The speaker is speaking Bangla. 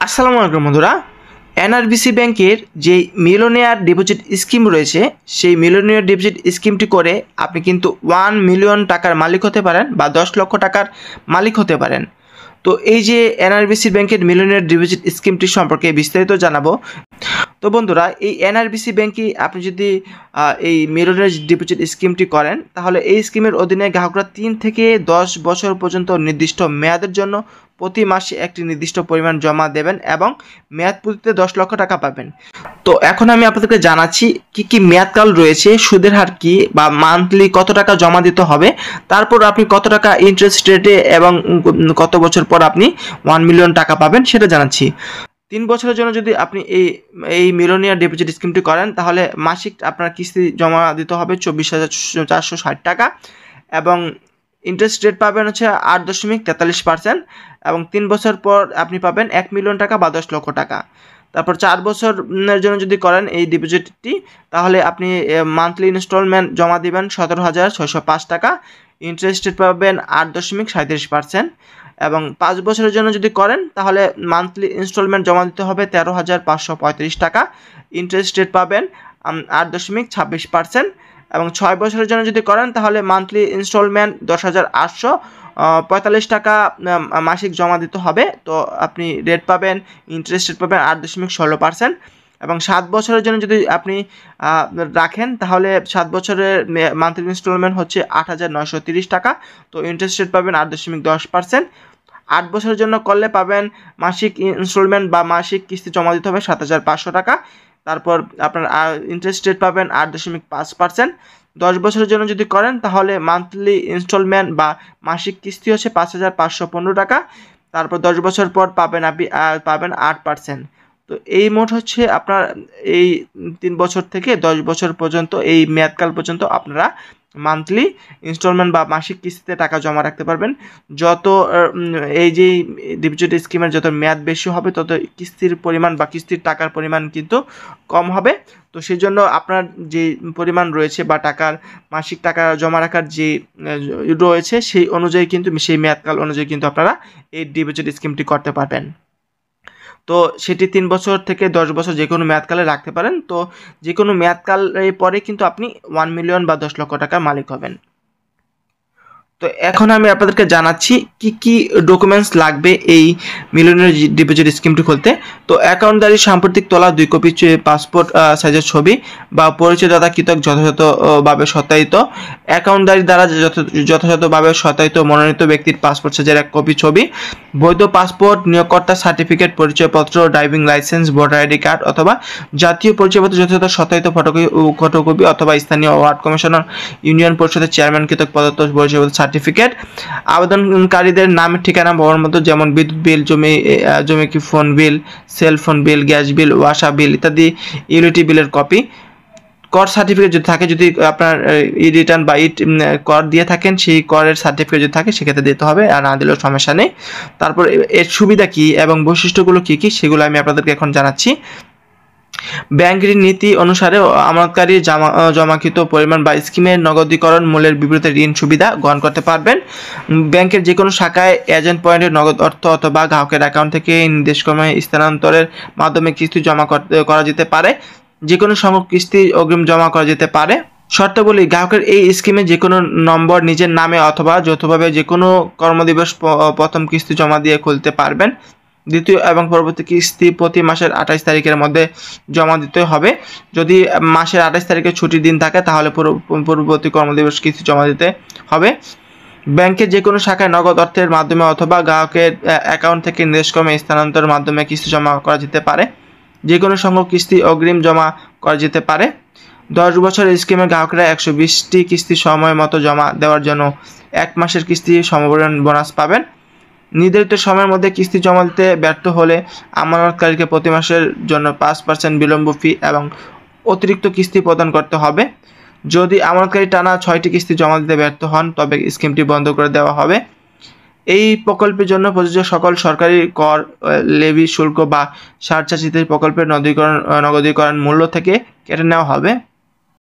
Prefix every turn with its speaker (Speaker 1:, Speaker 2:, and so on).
Speaker 1: আসসালামু আলাইকুম বন্ধুরা। এনআরবিসি ব্যাংকের যে মিলিয়নিয়ার ডিপোজিট স্কিম রয়েছে, সেই মিলিয়নিয়ার ডিপোজিট স্কিমটি করে আপনি কিন্তু 1 মিলিয়ন টাকার মালিক হতে পারেন বা 10 লক্ষ টাকার মালিক হতে পারেন। তো এই যে এনআরবিসি ব্যাংকের মিলিয়নিয়ার ডিপোজিট স্কিমটি সম্পর্কে বিস্তারিত জানাবো। তো বন্ধুরা, এই এনআরবিসি ব্যাংকে আপনি যদি এই মিলিয়নিয়ার ডিপোজিট স্কিমটি করেন, তাহলে এই স্কিমের অধীনে গ্রাহকরা 3 থেকে 10 বছর পর্যন্ত নির্দিষ্ট মেয়াদের জন্য প্রতি মাসে একটি নির্দিষ্ট পরিমাণ জমা দেবেন এবং মেয়াদ পূর্তিতে 10 লক্ষ টাকা পাবেন। তো এখন আমি আপনাদেরকে জানাচ্ছি কি মেয়াদকাল রয়েছে, সুদের হার কি, বা মান্থলি কত টাকা জমা দিতে হবে, তারপর আপনি কত টাকা ইন্টারেস্ট রেটে এবং কত বছর পর আপনি 1 মিলিয়ন টাকা পাবেন সেটা জানাচ্ছি। 3 বছরের জন্য যদি আপনি এই মিলিয়নিয়ার ডিপোজিট স্কিমটি করেন, তাহলে মাসিক আপনার কিস্তি জমা দিতে হবে 24,460 টাকা এবং ইন্টারেস্ট রেট পাবেন হচ্ছে 8.43%, এবং 3 বছর পর আপনি পাবেন 1 মিলিয়ন টাকা বা 10 লক্ষ টাকা। তারপর 4 বছরের জন্য যদি করেন এই ডিপোজিটটি, তাহলে আপনি মান্থলি ইনস্টলমেন্ট জমা দিবেন 17,605 টাকা, ইন্টারেস্ট রেট পাবেন 8.37%, এবং 5 বছরের জন্য যদি করেন তাহলে মান্থলি ইনস্টলমেন্ট জমা দিতে হবে 13,535 টাকা, ইন্টারেস্ট রেট পাবেন 8.26%, এবং 6 বছরের জন্য যদি করেন তাহলে মান্থলি ইনস্টলমেন্ট 10,845 টাকা মাসিক জমা দিতে হবে। তো আপনি রেট পাবেন, ইন্টারেস্ট রেট পাবেন 8.16%, এবং 7 বছরের জন্য যদি আপনি রাখেন তাহলে 7 বছরের মান্থলি ইনস্টলমেন্ট হচ্ছে 8,930 টাকা, তো ইন্টারেস্ট রেট পাবেন 8.10%। 8 বছরের জন্য করলে পাবেন মাসিক ইনস্টলমেন্ট বা মাসিক কিস্তি জমা দিতে হবে 7,500 টাকা, তারপর আপনার ইন্টারেস্ট রেট পাবেন 8.5%। 10 বছরের জন্য যদি করেন তাহলে মান্থলি ইনস্টলমেন্ট বা মাসিক কিস্তি হচ্ছে 5,515 টাকা, তারপর 10 বছর পর পাবেন 8%। তো এই মোট হচ্ছে আপনার এই 3 বছর থেকে 10 বছর পর্যন্ত এই মেয়াদকাল পর্যন্ত আপনারা মান্থলি ইনস্টলমেন্ট বা মাসিক কিস্তিতে টাকা জমা রাখতে পারবেন। যত এই যে ডিপোজিট স্কিমের যত মেয়াদ বেশি হবে, তত কিস্তির পরিমাণ বা কিস্তির টাকার পরিমাণ কিন্তু কম হবে। তো সেই জন্য আপনার যে পরিমাণ রয়েছে বা টাকার মাসিক টাকা জমা রাখার যে রয়েছে, সেই অনুযায়ী কিন্তু সেই মেয়াদকাল অনুযায়ী কিন্তু আপনারা এই ডিপোজিট স্কিমটি করতে পারবেন। তো সেটি 3 বছর থেকে 10 বছর যে কোনো মেয়াদকালে রাখতে পারেন। তো যে কোনো মেয়াদকালের পরে কিন্তু আপনি 1 মিলিয়ন বা 10 লক্ষ টাকার মালিক হবেন। তো এখন আমি আপনাদেরকে জানাচ্ছি কি ডকুমেন্টস লাগবে এই মিলিয়নিয়ার ডিপোজিট স্কিমটি খুলতে। তো অ্যাকাউন্টদারি সাম্প্রতিক তোলা 2 কপি পাসপোর্ট সাইজের ছবি বা পরিচয়দাতা কৃতক যথাযথভাবে সত্যায়িত, অ্যাকাউন্টদারি দ্বারা যথাযথভাবে সত্যায়িত মনোনীত ব্যক্তির পাসপোর্ট সাইজের 1 কপি ছবি, বৈধ পাসপোর্ট, নিয়োগকর্তার সার্টিফিকেট, পরিচয়পত্র, driving licence, voter ID card অথবা জাতীয় পরিচয়পত্র যথাযথ সত্যায়িত ফটোকপি অথবা স্থানীয় ওয়ার্ড কমিশনার, ইউনিয়ন পরিষদের চেয়ারম্যান কৃতক প্রদত্ত পরিচয়পত্র সার্টিফিকেট, আবেদনকারীদের নাম, ঠিকানা, প্রমাণপত্র যেমন বিদ্যুৎ বিল, জমি কি phone bill, cell phone bill, gas bill, ওয়াসা বিল ইত্যাদি, ইউটিলিটি বিলের কপি, কর সার্টিফিকেট যদি থাকে, যদি আপনার রিটার্ন বা কর দিয়ে থাকেন সেই করের সার্টিফিকেট যদি থাকে সেক্ষেত্রে দিতে হবে, আর না দিলেও সমস্যা নেই। তারপর এর সুবিধা কি এবং বৈশিষ্ট্যগুলো কি সেগুলো আমি আপনাদেরকে এখন জানাচ্ছি। ব্যাংকের নীতি অনুসারে আমানতকারী জমাকৃত পরিমাণ বা স্কিমের নগদীকরণ মূল্যের বিপরীতে ঋণ সুবিধা গ্রহণ করতে পারবেন। ব্যাংকের যে কোনো শাখায় এজেন্ট পয়েন্টে নগদ অর্থ অথবা গ্রাহকের অ্যাকাউন্ট থেকে নির্দেশক্রমে স্থানান্তরের মাধ্যমে কিস্তি জমা করা যেতে পারে। যে কোনো সংখ্যক কিস্তি অগ্রিম জমা করা যেতে পারে। শর্তাবলী: গ্রাহকের এই স্কিমে যে কোনো নম্বর নিজের নামে অথবা যৌথভাবে যে কোনো কর্মদিবস প্রথম কিস্তি জমা দিয়ে খুলতে পারবেন। দ্বিতীয় এবং পরবর্তী কিস্তি প্রতি মাসের 28 তারিখের মধ্যে জমা দিতে হবে। যদি মাসের 28 তারিখে ছুটির দিন থাকে তাহলে পূর্ববর্তী কর্মদিবস কিস্তি জমা দিতে হবে। ব্যাংকের যে কোনো শাখায় নগদ অর্থের মাধ্যমে অথবা গ্রাহকের অ্যাকাউন্ট থেকে নির্দেশক্রমে স্থানান্তরের মাধ্যমে কিস্তি জমা করা যেতে পারে। যে কোনো সংখ্যক কিস্তি অগ্রিম জমা করা যেতে পারে। 10 বছরের স্কিমে গ্রাহকরা 120টি কিস্তি সময় মতো জমা দেওয়ার জন্য 1 মাসের কিস্তি সমপরিমাণ বোনাস পাবেন। নির্ধারিত সময়ের মধ্যে কিস্তি জমা দিতে ব্যর্থ হলে আমানতকারীকে প্রতি মাসের জন্য 5% বিলম্ব ফি এবং অতিরিক্ত কিস্তি প্রদান করতে হবে। যদি আমানতকারী টানা 6টি কিস্তি জমা দিতে ব্যর্থ হন তবে স্কিমটি বন্ধ করে দেওয়া হবে। এই প্রকল্পের জন্য প্রযোজ্য সকল সরকারি কর, লেভি শুল্ক বা সারচার্জ ইত্যাদি প্রকল্পের নগদীকরণ মূল্য থেকে কেটে নেওয়া হবে।